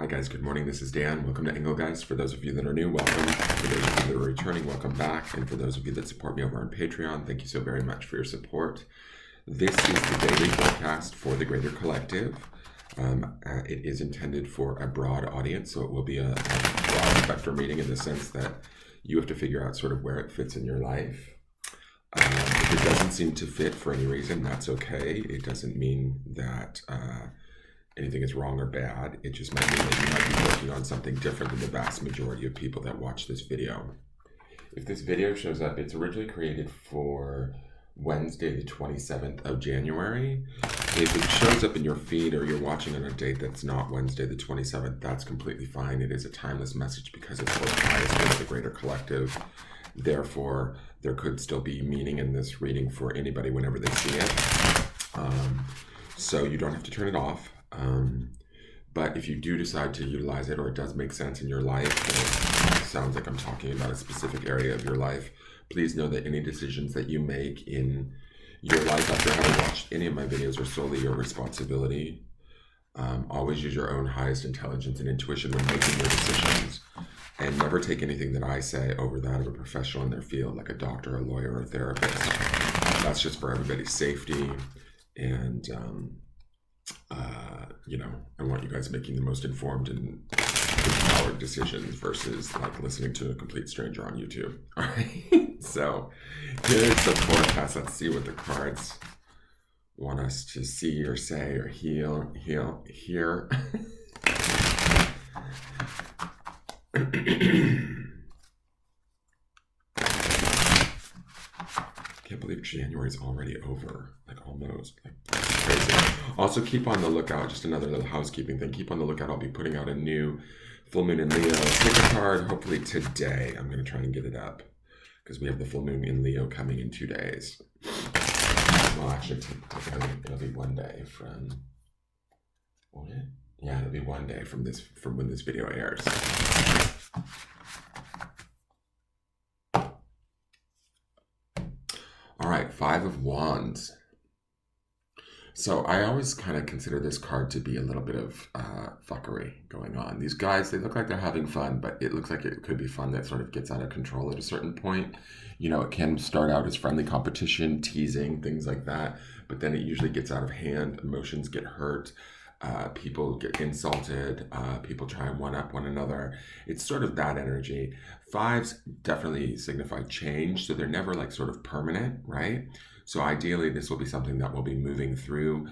Hi guys, good morning. This is Dan. Welcome to Engelgeist. For those of you that are new, welcome. For those of you that are returning, welcome back. And for those of you that support me over on Patreon, thank you so very much for your support. This is the daily forecast for the Greater Collective. It is intended for a broad audience, so it will be a broad spectrum reading in the sense that you have to figure out sort of where it fits in your life. If it doesn't seem to fit for any reason, that's okay. It doesn't mean that anything is wrong or bad. It just might mean that you might be working on something different than the vast majority of people that watch this video. If this video shows up, it's originally created for Wednesday, the 27th of January. If it shows up in your feed or you're watching on a date that's not Wednesday, the 27th, that's completely fine. It is a timeless message because it's for the highest good of the Greater Collective. Therefore, there could still be meaning in this reading for anybody whenever they see it. So you don't have to turn it off. But if you do decide to utilize it, or it does make sense in your life, or it sounds like I'm talking about a specific area of your life, please know that any decisions that you make in your life after having watched any of my videos are solely your responsibility. Always use your own highest intelligence and intuition when making your decisions, and never take anything that I say over that of a professional in their field, like a doctor, a lawyer, or a therapist. That's just for everybody's safety, and I want you guys making the most informed and empowered decisions versus like listening to a complete stranger on YouTube. All right. So here's the forecast. Let's see what the cards want us to see or say or hear. Can't believe January is already over, like almost, like crazy. Also, keep on the lookout, just another little housekeeping thing, keep on the lookout. I'll be putting out a new full moon in Leo ticker card, hopefully today. I'm going to try and get it up because we have the full moon in Leo coming in 2 days. Well, actually, it'll be 1 day from, won't it? Yeah, it'll be 1 day from when this video airs. All right, 5 of Wands. So I always kind of consider this card to be a little bit of fuckery going on. These guys, they look like they're having fun, but it looks like it could be fun that sort of gets out of control at a certain point. You know, it can start out as friendly competition, teasing, things like that, but then it usually gets out of hand. Emotions get hurt. People get insulted, people try and one-up one another. It's sort of that energy. Fives definitely signify change, so they're never like sort of permanent, right? So ideally, this will be something that we'll be moving through,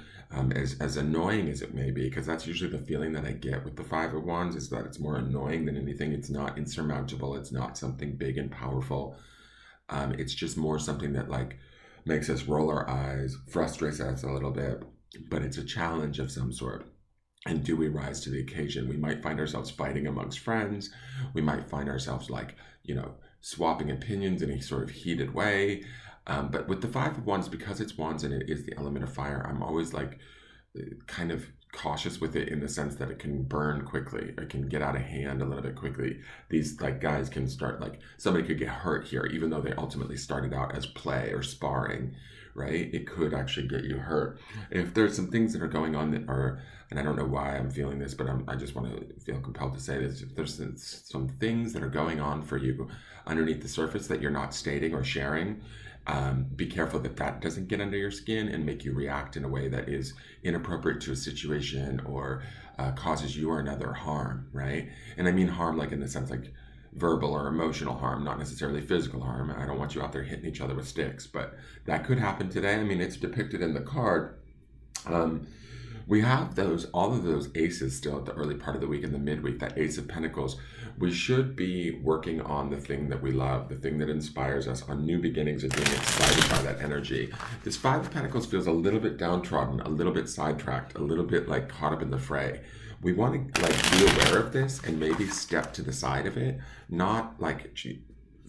as annoying as it may be, because that's usually the feeling that I get with the 5 of Wands, is that it's more annoying than anything. It's not insurmountable. It's not something big and powerful. It's just more something that like makes us roll our eyes, frustrates us a little bit, but it's a challenge of some sort. And do we rise to the occasion? We might find ourselves fighting amongst friends. We might find ourselves like, swapping opinions in a sort of heated way. But with the 5 of Wands, because it's Wands and it is the element of fire, I'm always like kind of cautious with it in the sense that it can burn quickly. It can get out of hand a little bit quickly. These like guys can start, like somebody could get hurt here, even though they ultimately started out as play or sparring, right? It could actually get you hurt. If there's some things that are going on that are, and I don't know why I'm feeling this, but I just want to feel compelled to say this. If there's some things that are going on for you underneath the surface that you're not stating or sharing, be careful that doesn't get under your skin and make you react in a way that is inappropriate to a situation or causes you or another harm, right? And I mean harm like in the sense like verbal or emotional harm, not necessarily physical harm. I don't want you out there hitting each other with sticks, but that could happen today. I mean, it's depicted in the card. We have all of those aces still at the early part of the week and the midweek, that Ace of Pentacles. We should be working on the thing that we love, the thing that inspires us, on new beginnings, and being excited by that energy. This 5 of Pentacles feels a little bit downtrodden, a little bit sidetracked, a little bit like caught up in the fray. We want to like be aware of this and maybe step to the side of it, not like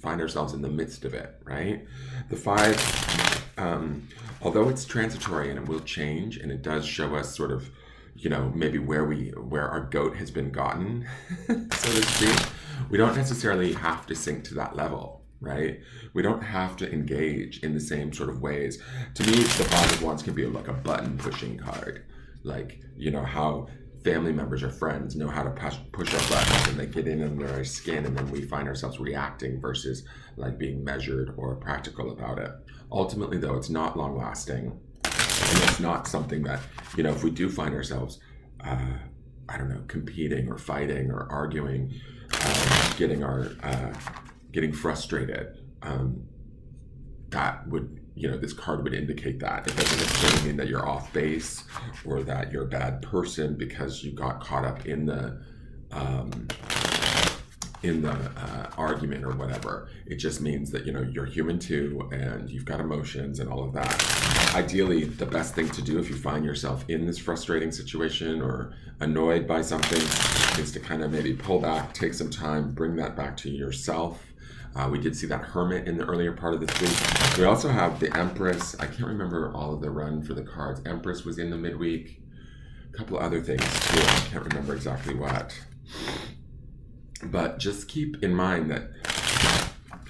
find ourselves in the midst of it, right? The 5, although it's transitory and it will change, and it does show us sort of, maybe where our goat has been gotten, so to speak. We don't necessarily have to sink to that level, right? We don't have to engage in the same sort of ways. To me, the 5 of Wands can be like a button pushing card. Like, how family members or friends know how to push our buttons, and they get in under our skin, and then we find ourselves reacting versus like being measured or practical about it. Ultimately, though, it's not long lasting, and it's not something that, you know, if we do find ourselves, I don't know, competing or fighting or arguing, getting frustrated, that would, you know, this card would indicate that. It doesn't necessarily mean that you're off base or that you're a bad person because you got caught up in the argument or whatever. It just means that, you know, you're human too, and you've got emotions and all of that. Ideally, the best thing to do if you find yourself in this frustrating situation or annoyed by something is to kind of maybe pull back, take some time, bring that back to yourself. We did see that Hermit in the earlier part of this week. We also have the Empress. I can't remember all of the run for the cards. Empress was in the midweek. A couple other things too. I can't remember exactly what. But just keep in mind that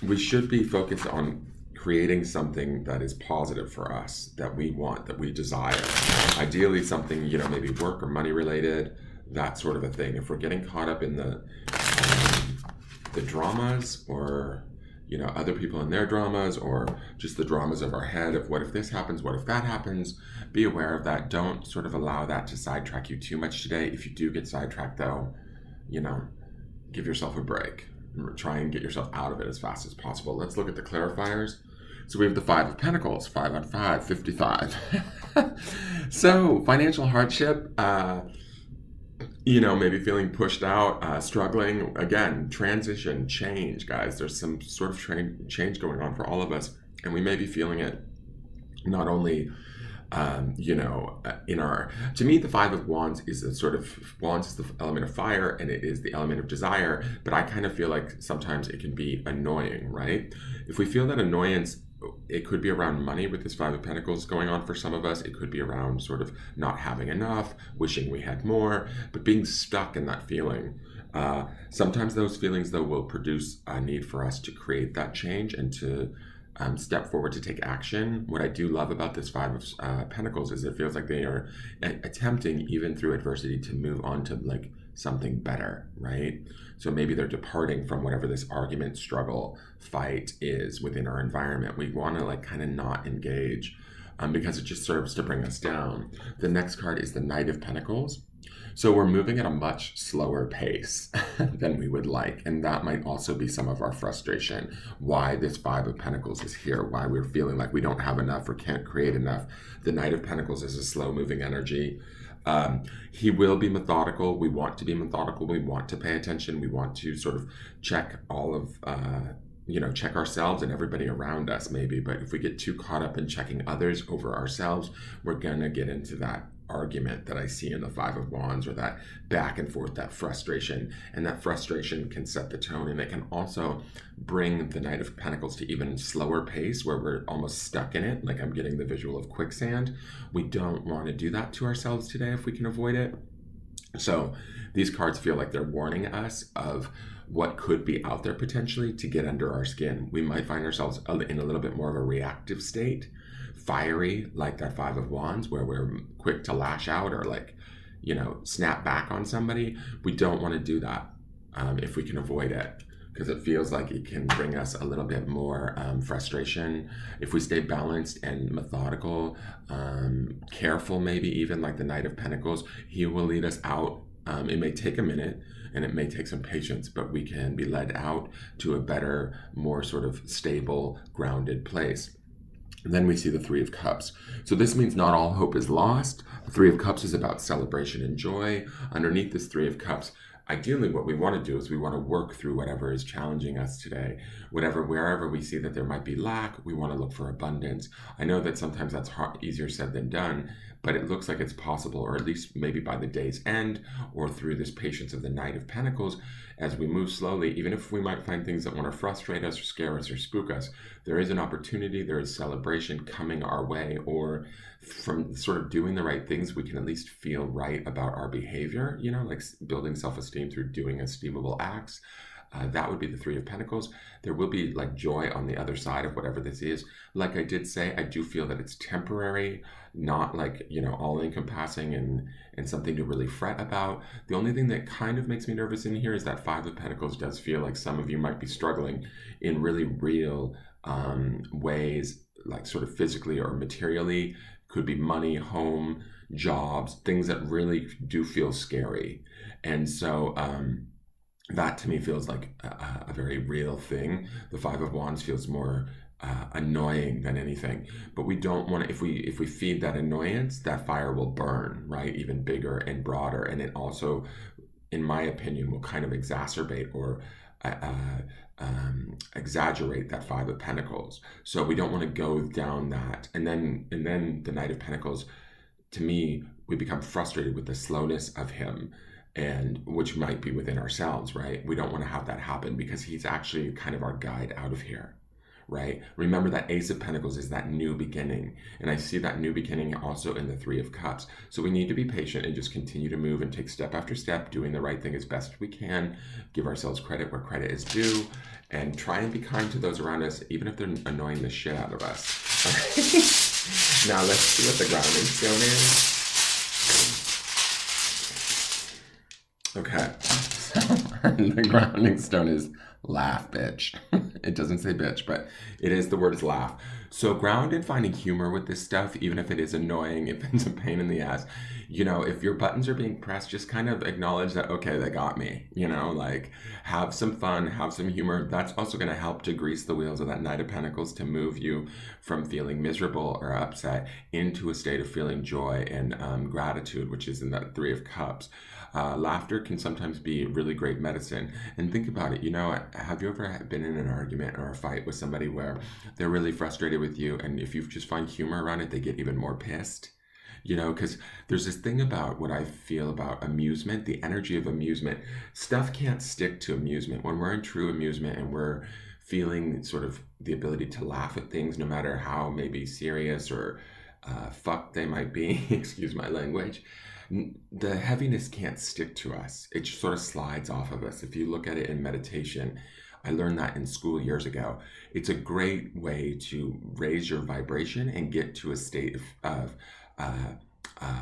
we should be focused on creating something that is positive for us, that we want, that we desire. Ideally something, you know, maybe work or money related, that sort of a thing. If we're getting caught up in the dramas, or, you know, other people in their dramas, or just the dramas of our head of what if this happens, what if that happens, be aware of that. Don't sort of allow that to sidetrack you too much today. If you do get sidetracked though, you know, give yourself a break. Try and get yourself out of it as fast as possible. Let's look at the clarifiers. So we have the 5 of Pentacles, 5 on 5, 55. So financial hardship, you know, maybe feeling pushed out, struggling. Again, transition, change, guys. There's some sort of change going on for all of us. And we may be feeling it not only, you know, to me, the 5 of Wands is a sort of, Wands is the element of fire, and it is the element of desire. But I kind of feel like sometimes it can be annoying, right? If we feel that annoyance, it could be around money with this 5 of Pentacles going on for some of us. It could be around sort of not having enough, wishing we had more, but being stuck in that feeling. Sometimes those feelings, though, will produce a need for us to create that change and to step forward to take action. What I do love about this 5 of Pentacles is it feels like they are attempting, even through adversity, to move on to like something better, right? So maybe they're departing from whatever this argument, struggle, fight is within our environment. We want to like kind of not engage because it just serves to bring us down. The next card is the Knight of Pentacles. So we're moving at a much slower pace than we would like. And that might also be some of our frustration. Why this 5 of Pentacles is here, why we're feeling like we don't have enough or can't create enough. The Knight of Pentacles is a slow moving energy. He will be methodical. We want to be methodical. We want to pay attention. We want to sort of check all of, you know, check ourselves and everybody around us maybe. But if we get too caught up in checking others over ourselves, we're going to get into that argument that I see in the 5 of Wands, or that back and forth, that frustration. And that frustration can set the tone, and it can also bring the Knight of Pentacles to even slower pace where we're almost stuck in it. Like I'm getting the visual of quicksand. We don't want to do that to ourselves today if we can avoid it. So these cards feel like they're warning us of what could be out there potentially to get under our skin. We might find ourselves in a little bit more of a reactive state, fiery, like that 5 of Wands, where we're quick to lash out or like, you know, snap back on somebody. We don't want to do that if we can avoid it, because it feels like it can bring us a little bit more frustration. If we stay balanced and methodical, careful, maybe even like the Knight of Pentacles, he will lead us out. It may take a minute and it may take some patience, but we can be led out to a better, more sort of stable, grounded place. And then we see the 3 of Cups. So this means not all hope is lost. The 3 of Cups is about celebration and joy. Underneath this 3 of Cups, ideally what we want to do is we want to work through whatever is challenging us today. Wherever we see that there might be lack, we want to look for abundance. I know that sometimes that's easier said than done, but it looks like it's possible, or at least maybe by the day's end, or through this patience of the Knight of Pentacles, as we move slowly, even if we might find things that want to frustrate us or scare us or spook us, there is an opportunity, there is celebration coming our way, or from sort of doing the right things, we can at least feel right about our behavior, you know, like building self-esteem through doing esteemable acts. That would be the Three of Pentacles. There will be like joy on the other side of whatever this is. Like I did say, I do feel that it's temporary, not like, all encompassing and something to really fret about. The only thing that kind of makes me nervous in here is that Five of Pentacles does feel like some of you might be struggling in really real ways, like sort of physically or materially. Could be money, home, jobs, things that really do feel scary. And so that to me feels like a very real thing. The Five of Wands feels more annoying than anything, but we don't want to, if we feed that annoyance, that fire will burn, right, even bigger and broader, and it also, in my opinion, will kind of exacerbate or exaggerate that Five of Pentacles. So we don't want to go down that, and then the Knight of Pentacles, to me, we become frustrated with the slowness of him, and which might be within ourselves, right? We don't want to have that happen because he's actually kind of our guide out of here, right? Remember that Ace of Pentacles is that new beginning, and I see that new beginning also in the Three of Cups. So we need to be patient and just continue to move and take step after step, doing the right thing as best we can, give ourselves credit where credit is due, and try and be kind to those around us, even if they're annoying the shit out of us. Now let's see what the grounding stone is. Okay, so the grounding stone is laugh, bitch. It doesn't say bitch, but the word is laugh. So ground in finding humor with this stuff, even if it is annoying, if it's a pain in the ass. If your buttons are being pressed, just kind of acknowledge that, okay, they got me. Like have some fun, have some humor. That's also going to help to grease the wheels of that Knight of Pentacles to move you from feeling miserable or upset into a state of feeling joy and gratitude, which is in that Three of Cups. Laughter can sometimes be really great medicine. And think about it, have you ever been in an argument or a fight with somebody where they're really frustrated with you, and if you just find humor around it, they get even more pissed? Because there's this thing about what I feel about amusement, the energy of amusement. Stuff can't stick to amusement. When we're in true amusement and we're feeling sort of the ability to laugh at things, no matter how maybe serious or fucked they might be, excuse my language, the heaviness can't stick to us. It just sort of slides off of us. If you look at it in meditation, I learned that in school years ago. It's a great way to raise your vibration and get to a state of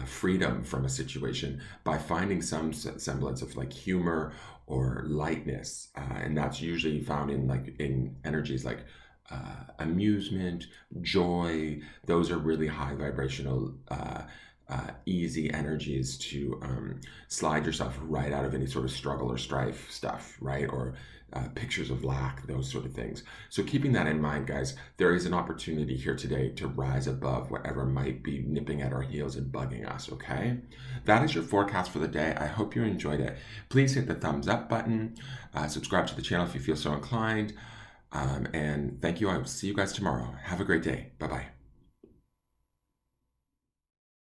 freedom from a situation by finding some semblance of like humor or lightness, and that's usually found in energies like amusement, joy. Those are really high vibrational, easy energies to slide yourself right out of any sort of struggle or strife stuff, right? Or pictures of lack, those sort of things. So keeping that in mind, guys, there is an opportunity here today to rise above whatever might be nipping at our heels and bugging us, okay? That is your forecast for the day. I hope you enjoyed it. Please hit the thumbs up button, subscribe to the channel if you feel so inclined, and thank you. I will see you guys tomorrow. Have a great day. Bye-bye.